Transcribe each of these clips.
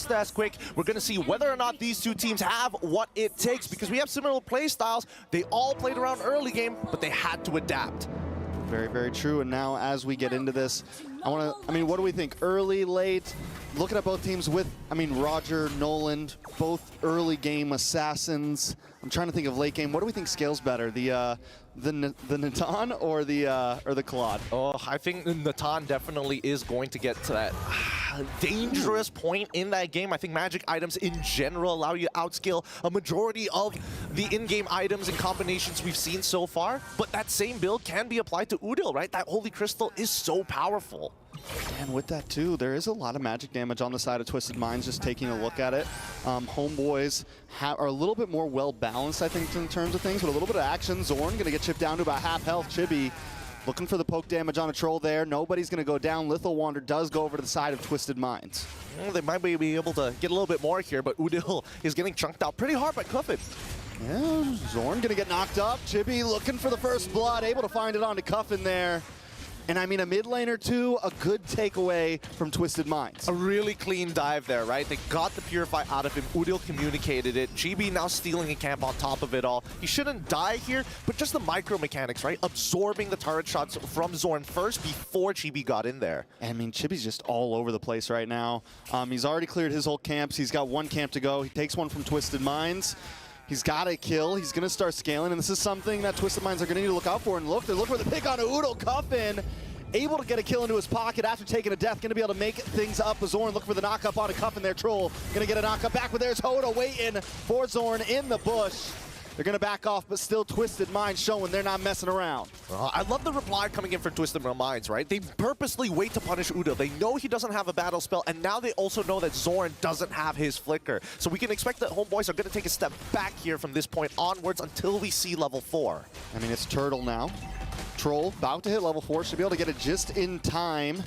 just as quick. We're going to see whether or not these two teams have what it takes, because we have similar play styles. They all played around early game, but they had to adapt. Very, very true. And now as we get into this, I mean, what do we think? Early, late? Looking at both teams with, Roger, Nolan, both early game assassins. I'm trying to think of late game. What do we think scales better? The Natan or the Claude? Oh, I think Natan definitely is going to get to that dangerous point in that game. I think magic items in general allow you to outskill a majority of the in-game items and combinations we've seen so far. But that same build can be applied to Udil, right? That Holy Crystal is so powerful. And with that too, there is a lot of magic damage on the side of Twisted Minds, just taking a look at it. Homeboys are a little bit more well-balanced, I think, in terms of things, but a little bit of action. Zorn going to get chipped down to about half health. Chibi looking for the poke damage on a troll there. Nobody's going to go down. Lethal Wander does go over to the side of Twisted Minds. Well, they might be able to get a little bit more here, but Udil is getting chunked out pretty hard by Cuffin. Yeah, Zorn going to get knocked up. Chibi looking for the first blood, able to find it onto Cuffin there. And I mean, a mid lane or two, a good takeaway from Twisted Minds. A really clean dive there, right? They got the Purify out of him. Udil communicated it. GB now stealing a camp on top of it all. He shouldn't die here, but just the micro mechanics, right? Absorbing the turret shots from Zorn first before GB got in there. I mean, Chibi's just all over the place right now. He's already cleared his whole camps. He's got one camp to go. He takes one from Twisted Minds. He's got a kill. He's going to start scaling, and this is something that Twisted Minds are going to need to look out for. And look, they look for the pick on Udil. Cuffin able to get a kill into his pocket after taking a death. Going to be able to make things up. Zorn looking for the knock-up on a Cuffin there. Troll going to get a knock-up back, but there's Hoda waiting for Zorn in the bush. They're going to back off, but still Twisted Minds showing they're not messing around. I love the reply coming in for Twisted Minds, right? They purposely wait to punish Udil. They know he doesn't have a battle spell, and now they also know that Zorn doesn't have his flicker. So we can expect that Homeboys are going to take a step back here from this point onwards until we see level 4. I mean, it's Turtle now. Troll about to hit level 4. Should be able to get it just in time.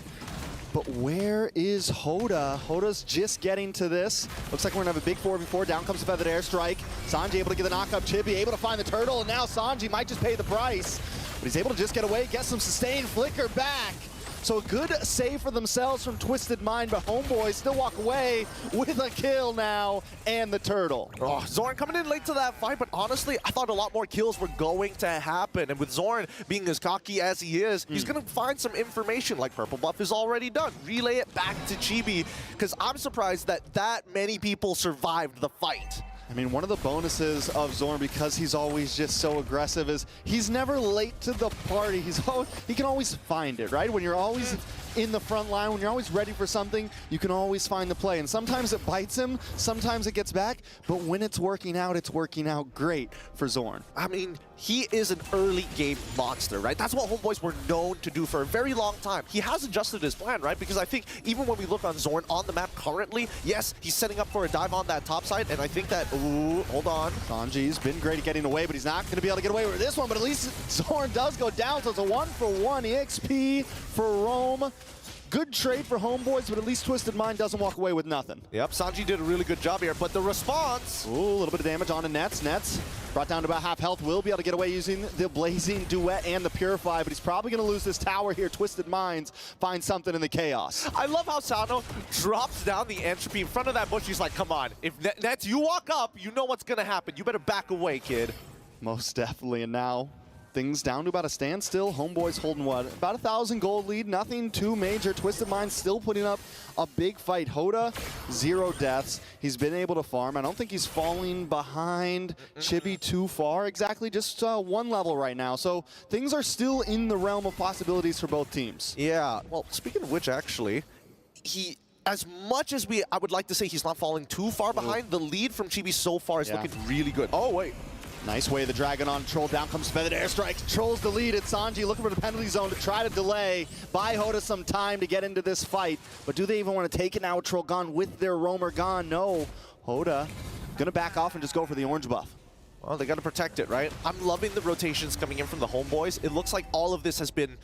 But where is Hoda? Hoda's just getting to this. Looks like we're gonna have a big 4v4. Down comes the feathered airstrike. Sanji able to get the knock up. Chibi able to find the turtle, and now Sanji might just pay the price. But he's able to just get away, get some sustained flicker back. So a good save for themselves from Twisted Mind, but Homeboys still walk away with a kill now and the turtle. Oh, Zorn coming in late to that fight, but honestly, I thought a lot more kills were going to happen. And with Zorn being as cocky as he is, he's going to find some information like Purple Buff is already done. Relay it back to Chibi, because I'm surprised that that many people survived the fight. I mean, one of the bonuses of Zorn, because he's always just so aggressive, is he's never late to the party. He can always find it, right? When you're always in the front line, when you're always ready for something, you can always find the play. And sometimes it bites him, sometimes it gets back, but when it's working out great for Zorn. I mean, he is an early game monster, right? That's what Homeboys were known to do for a very long time. He has adjusted his plan, right? Because I think even when we look on Zorn on the map currently, yes, he's setting up for a dive on that top side, and I think that, ooh, hold on. Sanji's been great at getting away, but he's not going to be able to get away with this one, but at least Zorn does go down, so it's a 1-for-1 EXP for Rome. Good trade for Homeboys, but at least Twisted Mind doesn't walk away with nothing. Yep, Sanji did a really good job here, but the response... Ooh, a little bit of damage onto Nets. Nets brought down to about half health. Will be able to get away using the Blazing Duet and the Purify, but he's probably going to lose this tower here. Twisted Minds find something in the chaos. I love how Sano drops down the entropy in front of that bush. He's like, come on, if Nets, you walk up, you know what's going to happen. You better back away, kid. Most definitely, and now things down to about a standstill. Homeboys holding what? About 1,000 gold lead. Nothing too major. Twisted Mind still putting up a big fight. Hoda, 0 deaths. He's been able to farm. I don't think he's falling behind Chibi too far. Exactly, just 1 level right now. So things are still in the realm of possibilities for both teams. Yeah. Well, speaking of which, actually, as much as I would like to say he's not falling too far behind, the lead from Chibi so far is looking really good. Oh, wait. Nice way the Dragon on Troll. Down comes Feathered Airstrike. Trolls the lead. It's Sanji looking for the penalty zone to try to delay. Buy Hoda some time to get into this fight. But do they even want to take it now with Troll gone with their roamer gone? No. Hoda going to back off and just go for the orange buff. Well, they got to protect it, right? I'm loving the rotations coming in from the Homeboys. It looks like all of this has been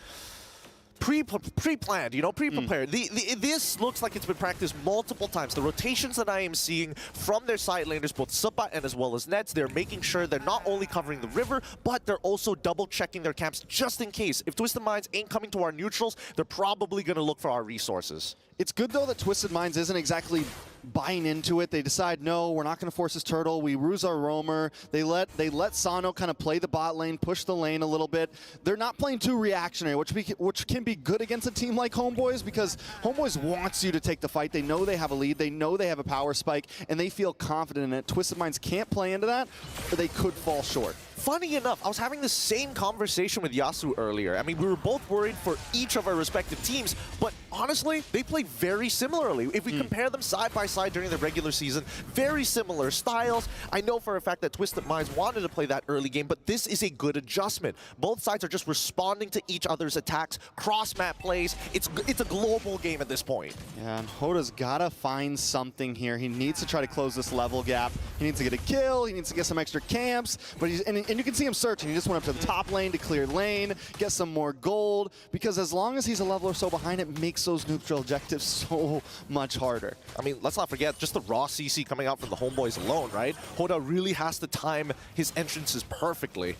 pre-planned, you know, pre-prepared. This looks like it's been practiced multiple times. The rotations that I am seeing from their side laners, both Supa and as well as Nets, they're making sure they're not only covering the river, but they're also double-checking their camps just in case. If Twisted Minds ain't coming to our neutrals, they're probably going to look for our resources. It's good, though, that Twisted Minds isn't exactly buying into it. They decide, no, we're not going to force this turtle. We ruse our roamer. They let Sano kind of play the bot lane, push the lane a little bit. They're not playing too reactionary, which can be good against a team like Homebois, because Homebois wants you to take the fight. They know they have a lead. They know they have a power spike, and they feel confident in it. Twisted Minds can't play into that, or they could fall short. Funny enough, I was having the same conversation with Yasu earlier. I mean, we were both worried for each of our respective teams, but honestly, they play very similarly. If we compare them side by side during the regular season, very similar styles. I know for a fact that Twisted Minds wanted to play that early game, but this is a good adjustment. Both sides are just responding to each other's attacks, cross-map plays. It's a global game at this point. Yeah, and Hoda's gotta find something here. He needs to try to close this level gap. He needs to get a kill. He needs to get some extra camps, but and you can see him searching. He just went up to the top lane to clear lane, get some more gold, because as long as he's a level or so behind, it makes those neutral objectives so much harder. I mean, let's not forget just the raw CC coming out from the Homebois alone, right? Hoda really has to time his entrances perfectly.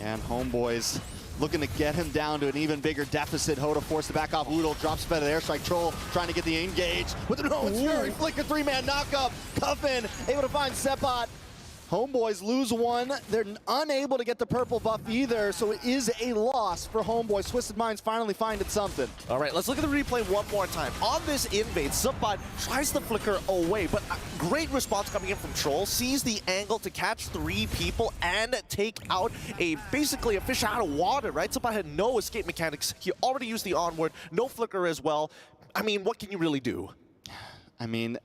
And Homebois looking to get him down to an even bigger deficit. Hoda forced to back off. Oodle drops better airstrike. Troll trying to get the engage with an Fury flicker, 3-man knockup. Cuffin able to find Sepot. Homebois lose one. They're unable to get the purple buff either, so it is a loss for Homebois. Twisted Minds finally finding something. All right, let's look at the replay one more time. On this invade, Sepot tries to flicker away, but a great response coming in from Troll. Sees the angle to catch 3 people and take out basically a fish out of water, right? Sepot had no escape mechanics. He already used the onward, no flicker as well. I mean, what can you really do? I mean,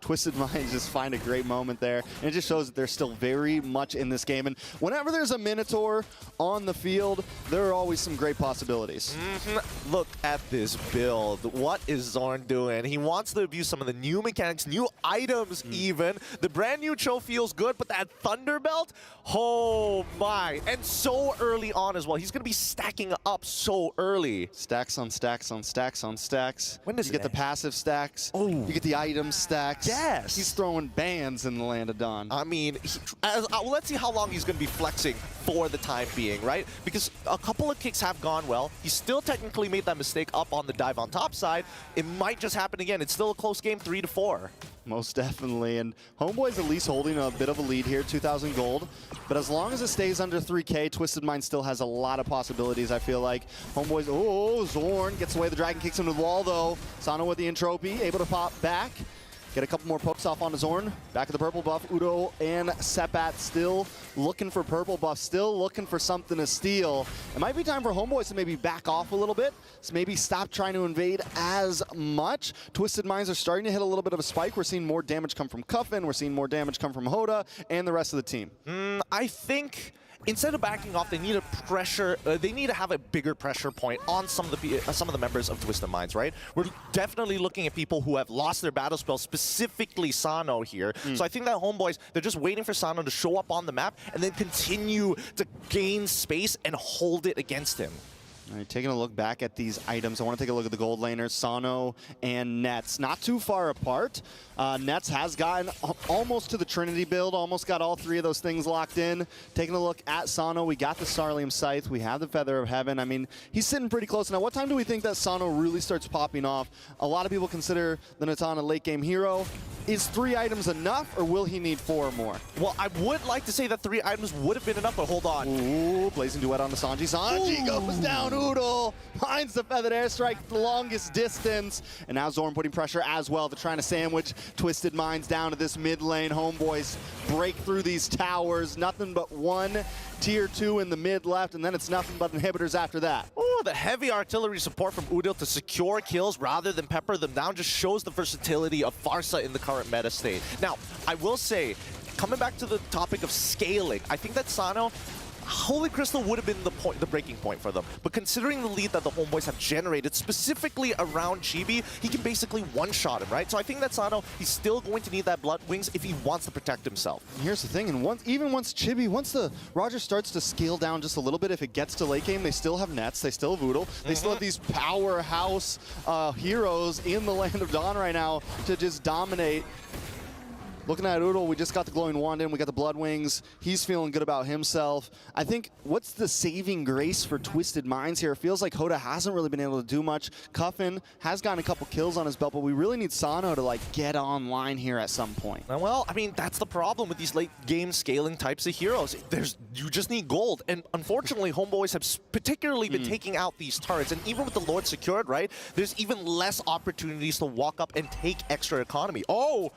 Twisted Minds just find a great moment there, and it just shows that they're still very much in this game. And whenever there's a Minotaur on the field, there are always some great possibilities. Look at this build. What is Zorn doing? He wants to abuse some of the new mechanics, new items even. The brand new Cho feels good, but that Thunder Belt, oh my. And so early on as well. He's going to be stacking up so early. Stacks on stacks on stacks on stacks. When does you get the passive stacks? Oh. You get the item stacks. Yes. He's throwing bans in the Land of Dawn. I mean, let's see how long he's going to be flexing for the time being, right? Because a couple of kicks have gone well. He still technically made that mistake up on the dive on top side. It might just happen again. It's still a close game, 3-4. Most definitely, and Homeboy's at least holding a bit of a lead here, 2,000 gold. But as long as it stays under 3K, Twisted Mind still has a lot of possibilities, I feel like. Homeboy's, oh, Zorn gets away, the dragon kicks him to the wall though. Sano with the entropy, able to pop back. Get a couple more pokes off onto Zorn. Back at the purple buff, Udo and Sepat still looking for purple buff, still looking for something to steal. It might be time for Homeboys to maybe back off a little bit, so maybe stop trying to invade as much. Twisted Minds are starting to hit a little bit of a spike. We're seeing more damage come from Cuffin, we're seeing more damage come from Hoda, and the rest of the team. I think instead of backing off, they need they need to have a bigger pressure point on some of the members of Twisted Minds, right? We're definitely looking at people who have lost their battle spell, specifically Sano here. So I think that Homeboys, they're just waiting for Sano to show up on the map and then continue to gain space and hold it against him. All right, taking a look back at these items, I want to take a look at the gold laners, Sano and Nets. Not too far apart. Nets has gotten almost to the Trinity build, almost got all 3 of those things locked in. Taking a look at Sano, we got the Starlium Scythe, we have the Feather of Heaven. I mean, he's sitting pretty close. Now, what time do we think that Sano really starts popping off? A lot of people consider the Natan a late game hero. Is 3 items enough, or will he need 4 or more? Well, I would like to say that 3 items would have been enough, but hold on. Ooh, Blazing Duet on the Sanji. Sanji goes down, Oodle finds the feathered airstrike the longest distance. And now Zorn putting pressure as well. They're trying to sandwich Twisted Minds down to this mid lane. Homeboys break through these towers. Nothing but 1 tier 2 in the mid left, and then it's nothing but inhibitors after that. Oh, the heavy artillery support from Udil to secure kills rather than pepper them down just shows the versatility of Farsa in the current meta state. Now, I will say, coming back to the topic of scaling, I think that Sano, Holy Crystal would have been the breaking point for them. But considering the lead that the Homeboys have generated, specifically around Chibi, he can basically one-shot him, right? So I think that Sano, he's still going to need that Blood Wings if he wants to protect himself. And here's the thing, and once the Roger starts to scale down just a little bit, if it gets to late game, they still have Nets, they still have Voodoo, they still have these powerhouse heroes in the Land of Dawn right now to just dominate. Looking at Oodle, we just got the glowing wand in, we got the blood wings. He's feeling good about himself. I think what's the saving grace for Twisted Minds here? It feels like Hoda hasn't really been able to do much. Cuffin has gotten a couple kills on his belt, but we really need Sano to like get online here at some point. Well, I mean, that's the problem with these late game scaling types of heroes. You just need gold. And unfortunately, Homeboys have particularly been taking out these turrets. And even with the Lord secured, right, there's even less opportunities to walk up and take extra economy. Oh,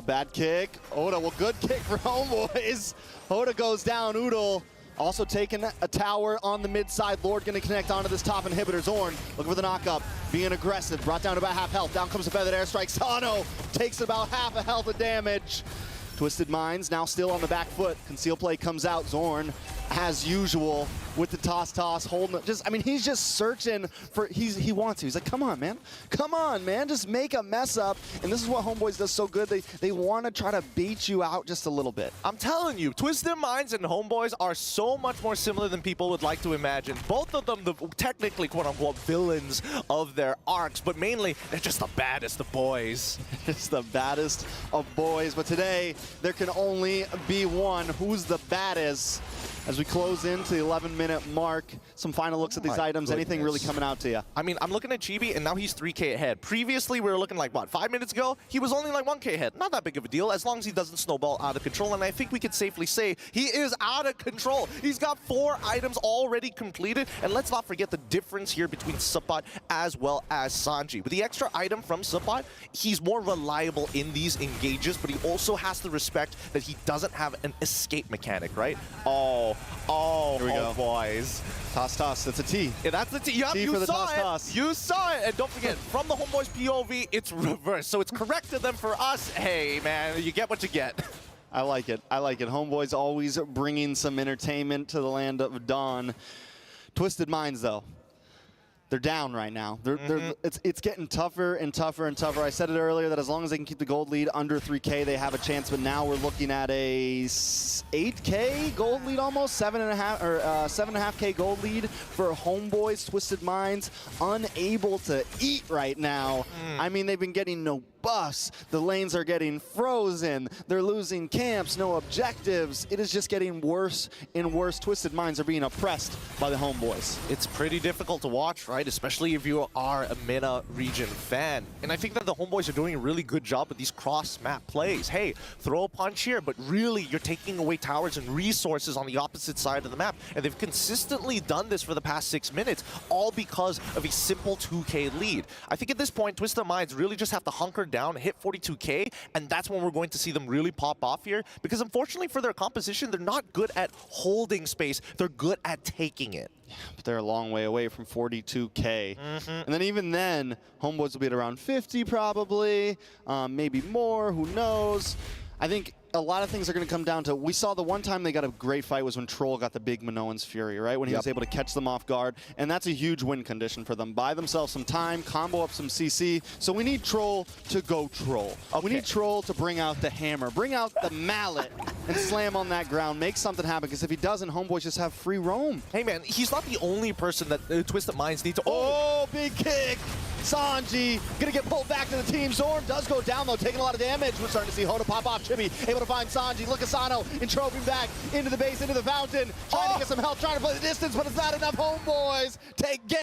bad kick. Oda, well, good kick for Homeboys. Oda goes down. Oodle also taking a tower on the mid side. Lord going to connect onto this top inhibitor. Zorn looking for the knockup, being aggressive. Brought down to about half health. Down comes the feathered airstrike. Sano takes about half a health of damage. Twisted Minds now still on the back foot. Conceal play comes out. Zorn, as usual, with the toss, holding it. I mean, he's just searching for, he wants to. He's like, come on, man. Come on, man. Just make a mess up. And this is what Homeboys does so good. They want to try to bait you out just a little bit. I'm telling you, Twisted Minds and Homeboys are so much more similar than people would like to imagine. Both of them, the technically, quote-unquote, villains of their arcs, but mainly, they're just the baddest of boys. It's the baddest of boys. But today, there can only be one. Who's the baddest? As we close into the 11-minute mark, some final looks at these items. Goodness. Anything really coming out to you? I mean, I'm looking at Chibi, and now he's 3K ahead. Previously, we were looking like, what, 5 minutes ago? He was only like 1K ahead. Not that big of a deal, as long as he doesn't snowball out of control. And I think we could safely say he is out of control. He's got 4 items already completed. And let's not forget the difference here between Suppot as well as Sanji. With the extra item from Suppot, he's more reliable in these engages, but he also has to respect that he doesn't have an escape mechanic, right? Here we go. Boys. Toss. That's a T. Yeah, that's the T. Yep, T for the toss. You saw it. And don't forget, from the Homeboys POV, it's reversed. So it's correct to them for us. Hey, man, you get what you get. I like it. Homeboys always bringing some entertainment to the land of Dawn. Twisted Minds, though. They're down right now. It's getting tougher and tougher and tougher. I said it earlier that as long as they can keep the gold lead under 3K, they have a chance. But now we're looking at a 8K gold lead almost, 7.5K gold lead for Homeboys. Twisted Minds unable to eat right now. I mean, they've been getting no buffs. The lanes are getting frozen. They're losing camps, no objectives. It is just getting worse and worse. Twisted Minds are being oppressed by the Homeboys. It's pretty difficult to watch, right? Especially if you are a MENA region fan. And I think that the Homeboys are doing a really good job with these cross-map plays. Hey, throw a punch here, but really you're taking away towers and resources on the opposite side of the map. And they've consistently done this for the past 6 minutes, all because of a simple 2K lead. I think at this point, Twisted Minds really just have to hunker down, hit 42K, and that's when we're going to see them really pop off here. Because unfortunately for their composition, they're not good at holding space. They're good at taking it. But they're a long way away from 42K. And then even then, Homeboys will be at around 50 probably, maybe more, who knows. I think a lot of things are going to come down to, we saw the one time they got a great fight was when Troll got the big Minoan's Fury, right? When he was able to catch them off guard. And that's a huge win condition for them. Buy themselves some time, combo up some CC. So we need Troll to go Troll. We need Troll to bring out the hammer, bring out the mallet, and slam on that ground, make something happen. Because if he doesn't, Homeboys just have free roam. Hey man, he's not the only person that Twisted Minds need to... Oh, big kick! Sanji gonna get pulled back to the team. Zorn does go down though, taking a lot of damage. We're starting to see Hoda pop off. Chibi able to find Sanji. Look at Sano and Trophy back into the base, into the fountain. Trying to get some help, trying to play the distance, but it's not enough. Homeboys take game.